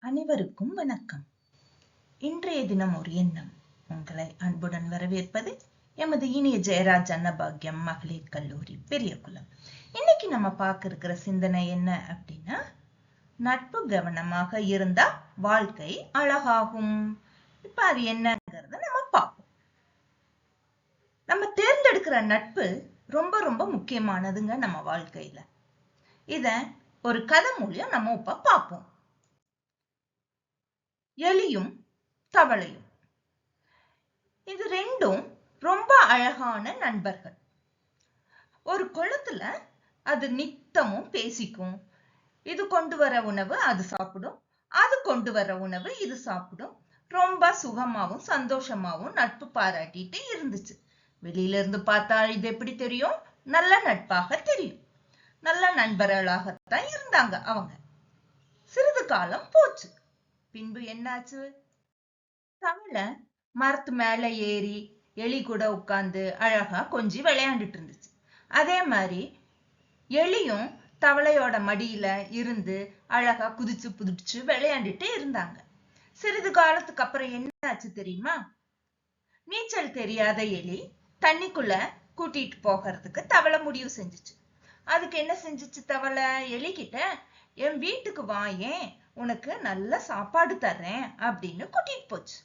அனைவருக்கும் வணக்கம். இன்றைய தினம் ஒரு எண்ணம் உங்களை அன்புடன் வரவேற்பது எமது இனிய ஜெயராஜ் அன்னபாக்கியம் மகளிர் கல்லூரி பெரியகுளம். இன்னைக்கு நம்ம பார்க்க இருக்கிற சிந்தனை என்ன அப்படின்னா, நட்பு கவனமாக இருந்தா வாழ்க்கை அழகாகும். இப்ப அது என்னங்கிறத நம்ம பார்ப்போம். நம்ம தேர்ந்தெடுக்கிற நட்பு ரொம்ப ரொம்ப முக்கியமானதுங்க நம்ம வாழ்க்கையில. இத ஒரு கதை மூலியம் நம்ம இப்ப பார்ப்போம். எலியும் தவளையும், இது ரெண்டும் ரொம்ப அழகான நண்பர்கள். ஒரு குளத்துல அது நித்தமும் பேசிக்கும். இது கொண்டு வர உணவு அது சாப்பிடும், அது கொண்டு வர உணவு இது சாப்பிடும். ரொம்ப சுகமாவும் சந்தோஷமாவும் நட்பு பாராட்டிட்டு இருந்துச்சு. வெளியில இருந்து பார்த்தா இது எப்படி தெரியும்? நல்ல நட்பாக தெரியும். நல்ல நண்பர்களாகத்தான் இருந்தாங்க அவங்க. சிறிது காலம் போச்சு. பின்பு என்னாச்சு? தவளை மரத்து மேல ஏறி எலி கூட உட்கார்ந்து அழகா கொஞ்சி விளையாண்டுட்டு இருந்துச்சு. அதே மாதிரி எலியும் தவளையோட மடியில இருந்து அழகா குதிச்சு புதிச்சு விளையாண்டுட்டு இருந்தாங்க. சிறிது காலத்துக்கு அப்புறம் என்ன ஆச்சு தெரியுமா? நீச்சல் தெரியாத எலி தண்ணிக்குள்ள கூட்டிட்டு போகிறதுக்கு தவளை முடிவு செஞ்சுச்சு. அதுக்கு என்ன செஞ்சுச்சு தவளை? எலி கிட்ட, என் வீட்டுக்கு வா, ஏன் உனக்கு நல்ல சாப்பாடு தர்றேன் அப்படின்னு கூட்டிட்டு போச்சு.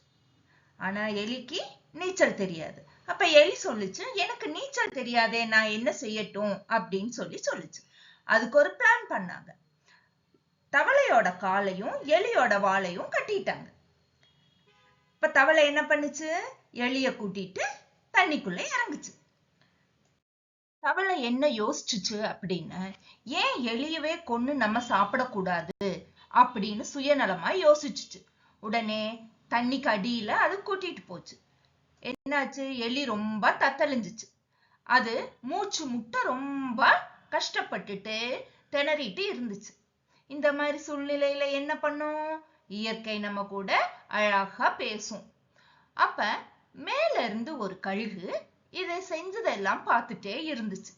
ஆனா எலிக்கு நீச்சல் தெரியாது. அப்ப எலி சொல்லுச்சு, எனக்கு நீச்சல் தெரியாதே, நான் என்ன செய்யட்டும் அப்படின்னு சொல்லுச்சு. அதுக்கு ஒரு பிளான் பண்ணாங்க. தவளையோட காலையும் எலியோட வாலையும் கட்டிட்டாங்க. இப்ப தவளை என்ன பண்ணுச்சு? எலிய கூட்டிட்டு தண்ணிக்குள்ள இறங்குச்சு. தவளை என்ன யோசிச்சுச்சு அப்படின்னு, ஏன் எலியவே கொன்னு நம்ம சாப்பிடக்கூடாது அப்படின்னு சுயநலமா யோசிச்சுச்சு. உடனே தண்ணிக்கு அடியில அது கூட்டிட்டு போச்சு. என்னாச்சு? எலி ரொம்ப தத்தளிஞ்சிச்சு. அது மூச்சு முட்ட ரொம்ப கஷ்டப்பட்டுட்டு திணறிட்டு இருந்துச்சு. இந்த மாதிரி சூழ்நிலையில என்ன பண்ணும்? இயற்கை நம்ம கூட அழகா பேசும். அப்ப மேல இருந்து ஒரு கழுகு இதை செஞ்சதெல்லாம் பார்த்துட்டே இருந்துச்சு.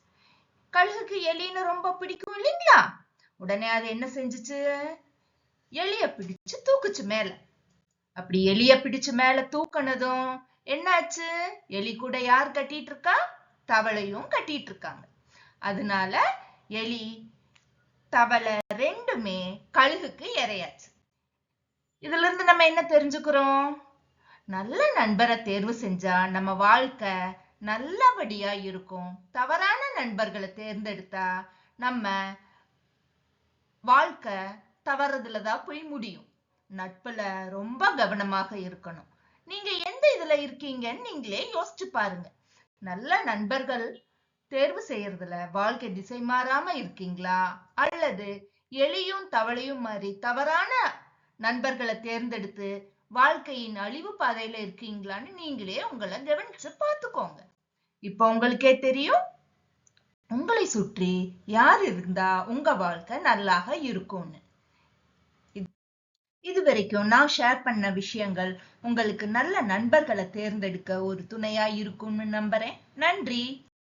கழுகுக்கு எலின்னு ரொம்ப பிடிக்கும் இல்லைங்களா? உடனே அது என்ன செஞ்சுச்சு? எலிய பிடிச்சு தூக்குச்சு மேல. அப்படி எலிய பிடிச்சு மேல தூக்குனதும் என்னாச்சு? எலி கூட யார் கட்டிட்டு இருக்கா? தவளையும் கட்டிட்டு இருக்காங்க. அதனால எலி தவளை ரெண்டுமே கழுகுக்கு இரையாச்சு. இதுல இருந்து நம்ம என்ன தெரிஞ்சுக்கிறோம்? நல்ல நண்பரை தேர்வு செஞ்சா நம்ம வாழ்க்கை நல்லபடியா இருக்கும். தவறான நண்பர்களை தேர்ந்தெடுத்தா நம்ம வாழ்க்கை தவறுதலதான் போய் முடியும். நட்புல ரொம்ப கவனமாக இருக்கணும். நீங்க எந்த இதுல இருக்கீங்கன்னு நீங்களே யோசிச்சு பாருங்க. நல்ல நண்பர்கள் தேர்வு செய்யறதுல வாழ்க்கை திசை மாறாம இருக்கீங்களா, அல்லது எலியும் தவளையும் மாதிரி தவறான நண்பர்களை தேர்ந்தெடுத்து வாழ்க்கையின் அழிவு பாதையில இருக்கீங்களான்னு நீங்களே உங்களை கவனிச்சு பார்த்துக்கோங்க. இப்ப உங்களுக்கே தெரியும் உங்களை சுற்றி யார் இருந்தா உங்க வாழ்க்கை நல்லாக இருக்கும்னு. இதுவரைக்கும் நான் ஷேர் பண்ண விஷயங்கள் உங்களுக்கு நல்ல நண்பர்களை தேர்ந்தெடுக்க ஒரு துணையா இருக்கும்னு நம்புறேன். நன்றி.